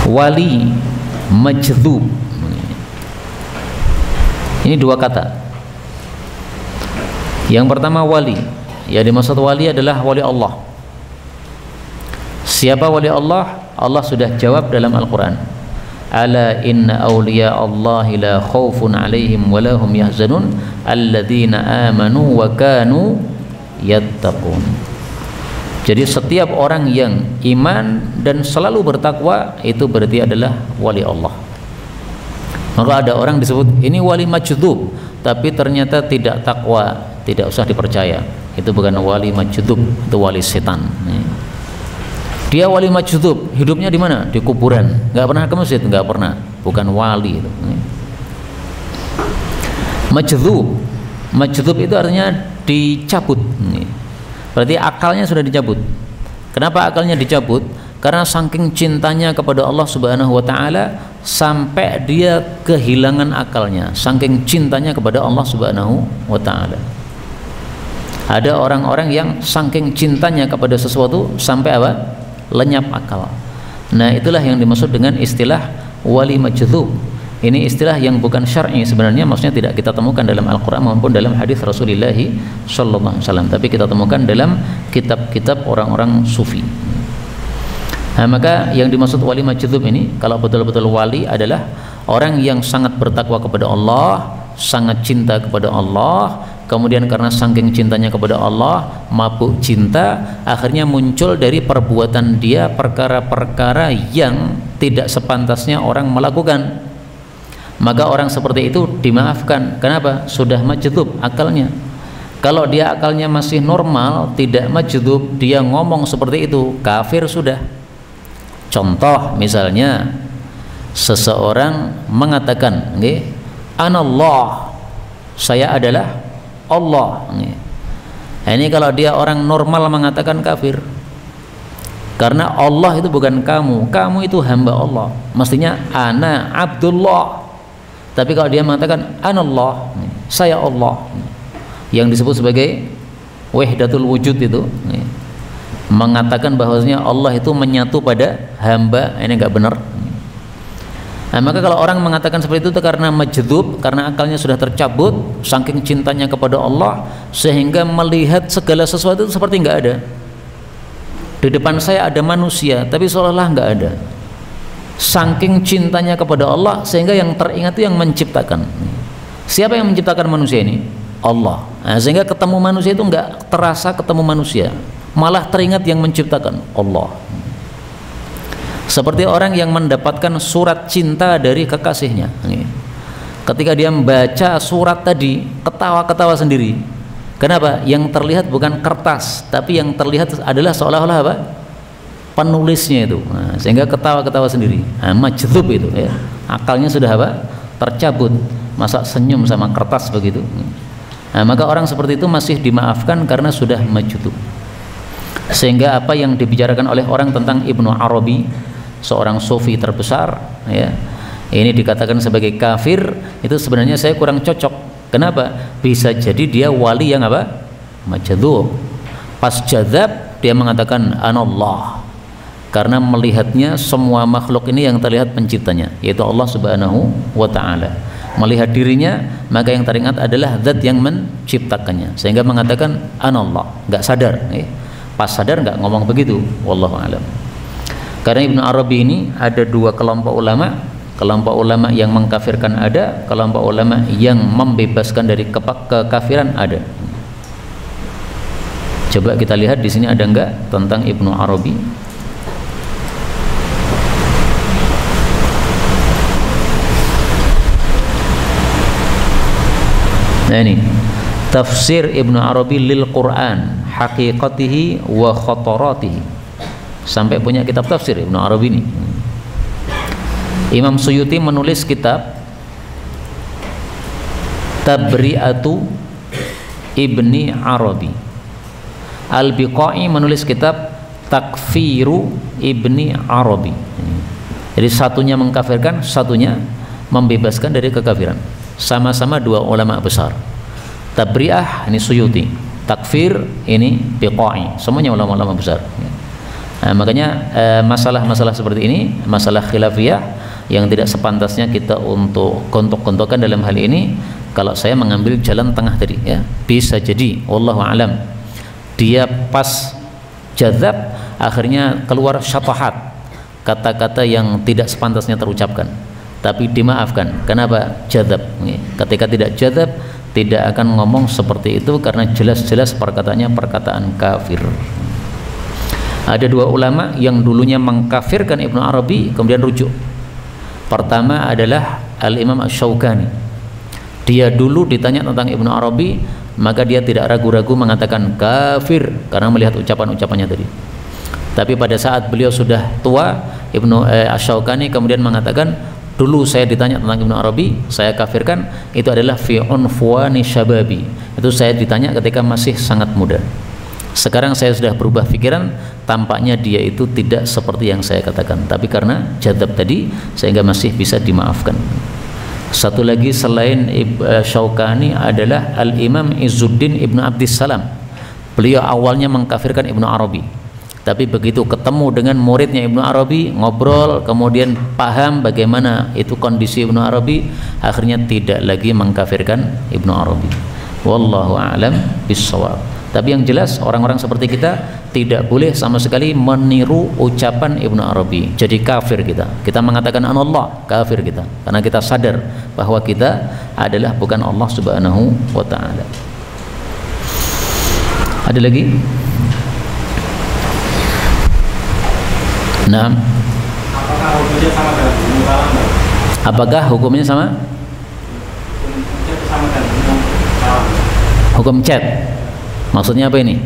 Wali majdhub. Ini dua kata. Yang pertama wali, yang dimaksud wali adalah wali Allah. Siapa wali Allah? Allah sudah jawab dalam Al-Quran. Ala inna awliya Allahi la khawfun alaihim wa lahum yahzanun alladzina amanu wa kanu yattaqun. Jadi setiap orang yang iman dan selalu bertakwa itu berarti adalah wali Allah. Maka ada orang disebut ini wali majdhub, tapi ternyata tidak takwa, tidak usah dipercaya. Itu bukan wali majdzub, itu wali setan. Dia wali majdzub, hidupnya di mana? Di kuburan. Nggak pernah ke masjid, nggak pernah. Bukan wali itu. Majdzub itu artinya dicabut. Berarti akalnya sudah dicabut. Kenapa akalnya dicabut? Karena saking cintanya kepada Allah Subhanahu wa taala sampai dia kehilangan akalnya, saking cintanya kepada Allah Subhanahu wa taala. Ada orang-orang yang saking cintanya kepada sesuatu sampai apa? Lenyap akal. Nah, itulah yang dimaksud dengan istilah wali majdzub. Ini istilah yang bukan syar'i sebenarnya, maksudnya tidak kita temukan dalam Al-Qur'an maupun dalam hadis Rasulullah sallallahu alaihi wasallam, tapi kita temukan dalam kitab-kitab orang-orang sufi. Nah, maka yang dimaksud wali majdzub ini, kalau betul-betul wali adalah orang yang sangat bertakwa kepada Allah, sangat cinta kepada Allah, kemudian karena saking cintanya kepada Allah, mabuk cinta, akhirnya muncul dari perbuatan dia perkara-perkara yang tidak sepantasnya orang melakukan. Maka orang seperti itu dimaafkan. Kenapa? Sudah majdzub akalnya. Kalau dia akalnya masih normal, tidak majdzub, dia ngomong seperti itu, kafir sudah. Contoh misalnya seseorang mengatakan, nggih, anallah, saya adalah Allah. Nah, ini kalau dia orang normal mengatakan kafir. Karena Allah itu bukan kamu, kamu itu hamba Allah. Mestinya ana Abdullah. Tapi kalau dia mengatakan anallah, saya Allah, yang disebut sebagai wahdatul wujud itu, mengatakan bahwasanya Allah itu menyatu pada hamba, ini enggak benar. Nah, maka kalau orang mengatakan seperti itu karena majdzub, karena akalnya sudah tercabut saking cintanya kepada Allah, sehingga melihat segala sesuatu itu seperti enggak ada. Di depan saya ada manusia, tapi seolah-olah enggak ada. Saking cintanya kepada Allah sehingga yang teringat itu yang menciptakan. Siapa yang menciptakan manusia ini? Allah. Nah, sehingga ketemu manusia itu enggak terasa ketemu manusia, malah teringat yang menciptakan, Allah. Seperti orang yang mendapatkan surat cinta dari kekasihnya, ketika dia membaca surat tadi ketawa-ketawa sendiri. Kenapa? Yang terlihat bukan kertas, tapi yang terlihat adalah seolah-olah apa? Penulisnya itu. Nah, sehingga ketawa-ketawa sendiri. Nah, majdzub itu ya. Akalnya sudah apa? Tercabut. Masa senyum sama kertas begitu. Nah, maka orang seperti itu masih dimaafkan karena sudah majdzub. Sehingga apa yang dibicarakan oleh orang tentang Ibnu Arabi, seorang sufi terbesar ya, ini dikatakan sebagai kafir, itu sebenarnya saya kurang cocok. Kenapa? Bisa jadi dia wali yang apa? Majdzub. Pas jadzab dia mengatakan anallah, karena melihatnya semua makhluk ini yang terlihat penciptanya, yaitu Allah Subhanahu wa taala. Melihat dirinya, maka yang teringat adalah zat yang menciptakannya, sehingga mengatakan anallah, enggak sadar. Pas sadar enggak ngomong begitu, wallahu alam. Karena Ibnu Arabi ini ada dua kelompok ulama yang mengkafirkan ada, kelompok ulama yang membebaskan dari kekafiran ada. Coba kita lihat di sini ada enggak tentang Ibnu Arabi. Nah, ini tafsir Ibnu Arabi lil Quran, haqiqatihi wa khataratihi. Sampai punya kitab tafsir Ibnu Arabi ini. Imam Suyuti menulis kitab Tabri'atu Ibni Arabi. Al-Biqai menulis kitab Takfiru Ibni Arabi. Jadi satunya mengkafirkan, satunya membebaskan dari kekafiran. Sama-sama dua ulama besar. Tabri'ah ini Suyuti, takfir ini Biqai, semuanya ulama-ulama besar. Nah, makanya masalah-masalah seperti ini, masalah khilafiyah yang tidak sepantasnya kita untuk gontok-gontokan dalam hal ini. Kalau saya mengambil jalan tengah tadi ya, bisa jadi wallahu alam dia pas jadzab akhirnya keluar syatahat, kata-kata yang tidak sepantasnya terucapkan, tapi dimaafkan. Kenapa? Jadzab. Ketika tidak jadzab tidak akan ngomong seperti itu karena jelas-jelas perkataannya perkataan kafir. Ada dua ulama yang dulunya mengkafirkan Ibnu Arabi kemudian rujuk. Pertama adalah Al-Imam Asy-Syaukani. Dia dulu ditanya tentang Ibnu Arabi, maka dia tidak ragu-ragu mengatakan kafir karena melihat ucapan-ucapannya tadi. Tapi pada saat beliau sudah tua, Ibnu Asy-Syaukani kemudian mengatakan, dulu saya ditanya tentang Ibnu Arabi, saya kafirkan, itu adalah fi unfuwani syababi. Itu saya ditanya ketika masih sangat muda. Sekarang saya sudah berubah pikiran, tampaknya dia itu tidak seperti yang saya katakan. Tapi karena jadab tadi, sehingga masih bisa dimaafkan. Satu lagi selain Syaukani adalah Al-Imam Izzuddin Ibnu Abdissalam. Beliau awalnya mengkafirkan Ibnu Arabi, tapi begitu ketemu dengan muridnya Ibnu Arabi, ngobrol, kemudian paham bagaimana itu kondisi Ibnu Arabi, akhirnya tidak lagi mengkafirkan Ibnu Arabi. Wallahu a'lam bissawab. Tapi yang jelas orang-orang seperti kita tidak boleh sama sekali meniru ucapan Ibnu Arabi. Jadi kafir kita. Kita mengatakan anallah, kafir kita. Karena kita sadar bahwa kita adalah bukan Allah Subhanahu wa taala. Ada lagi? Nah, apakah hukumnya sama dengan mukalam? Apakah hukumnya sama? Sama dengan mukalam. Hukum chat. Maksudnya apa ini?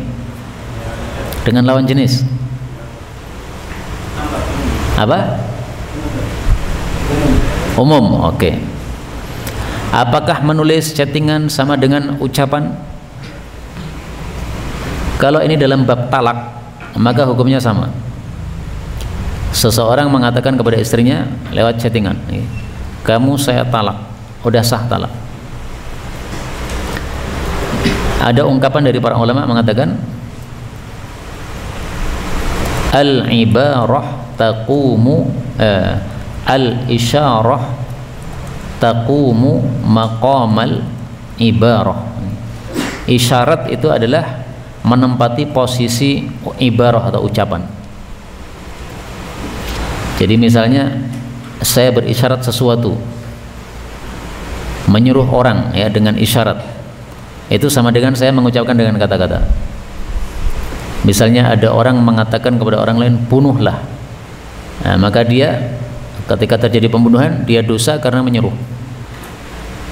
Dengan lawan jenis? Apa? Umum, oke. Apakah menulis chattingan sama dengan ucapan? Kalau ini dalam bab talak, maka hukumnya sama. Seseorang mengatakan kepada istrinya lewat chattingan, kamu saya talak, udah sah talak. Ada ungkapan dari para ulama mengatakan al-ibarah taqumu al-isyarah taqumu maqamal ibarah. Isyarat itu adalah menempati posisi ibarah atau ucapan. Jadi misalnya saya berisyarat sesuatu, menyuruh orang ya dengan isyarat, itu sama dengan saya mengucapkan dengan kata-kata. Misalnya ada orang mengatakan kepada orang lain bunuhlah, nah, maka dia ketika terjadi pembunuhan dia dosa karena menyuruh.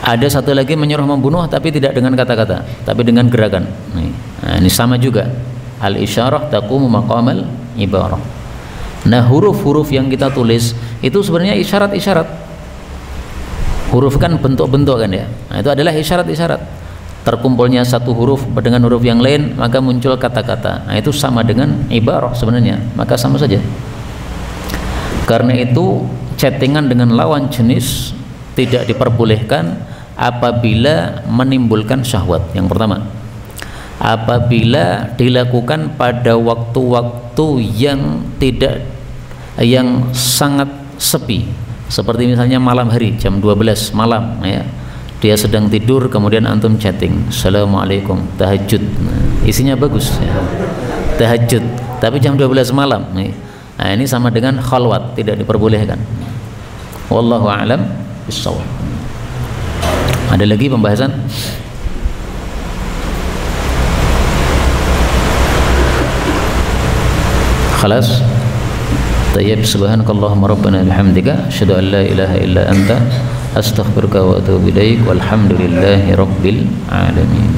Ada satu lagi menyuruh membunuh tapi tidak dengan kata-kata, tapi dengan gerakan. Nah, ini sama juga, al-isyarah taqumu maqamal ibarah. Nah, huruf-huruf yang kita tulis itu sebenarnya isyarat-isyarat. Huruf kan bentuk-bentuk kan ya. Nah, itu adalah isyarat-isyarat. Terkumpulnya satu huruf dengan huruf yang lain, maka muncul kata-kata. Nah, itu sama dengan ibarah sebenarnya. Maka sama saja. Karena itu chattingan dengan lawan jenis tidak diperbolehkan apabila menimbulkan syahwat. Yang pertama, apabila dilakukan pada waktu-waktu yang sangat sepi, seperti misalnya malam hari jam 12 malam ya, dia sedang tidur kemudian antum chatting, assalamualaikum, tahajud, nah, isinya bagus ya, tahajud, tapi jam 12 malam nih. Nah, ini sama dengan khalwat, tidak diperbolehkan. Wallahu a'lam bishawab. Ada lagi pembahasan? Khalas. Tayyib, subhanakallahumma rabbana bihamdika asyhadu an la ilaha illa anta astaghfiruka wa atubu ilaik walhamdulillahi rabbil alamin.